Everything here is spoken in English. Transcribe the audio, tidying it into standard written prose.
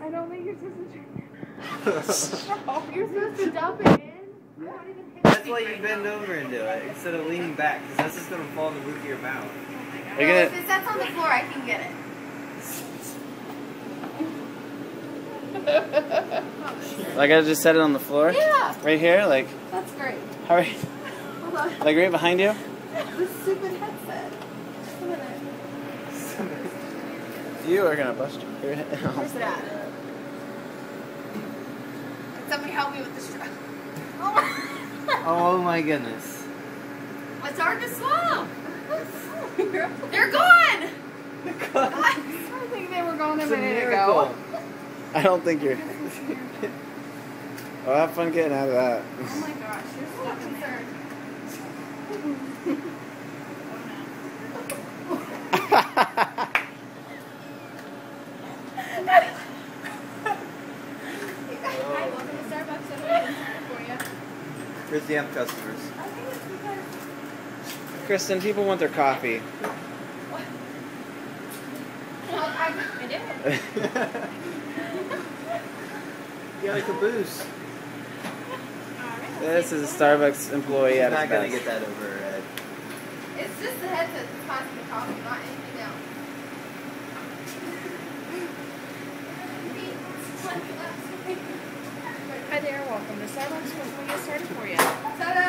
I don't think you're supposed to drink No, you're supposed to dump it in. Yeah. That's why you bend over and do it instead of leaning back, because that's just going to fall in the roof of your mouth. Well, if it sets on the floor, I can get it. Like I just set it on the floor? Yeah. Right here? Like, That's great. how right? Hold on. Like right behind you? This stupid headset. Just a minute. You are gonna bust your head. Where's it at? Can somebody help me with the strap? Oh my goodness. It's hard to swallow. They're gone. I think they were gone a It's a minute miracle. ago. I don't think you're... Well, have fun getting out of that. Oh my gosh, you're so concerned. Hi, welcome to Starbucks. What can I do for you? Where's the amp customers? I think it's because... Kristen, people want their coffee. Well, I do. You got a caboose. This is a Starbucks employee at You're his not going to best. get that over her head. It's just the headset that's causing the coffee, not anything else. Hi there, welcome to Starbucks. What can we get started for you? Ta-da!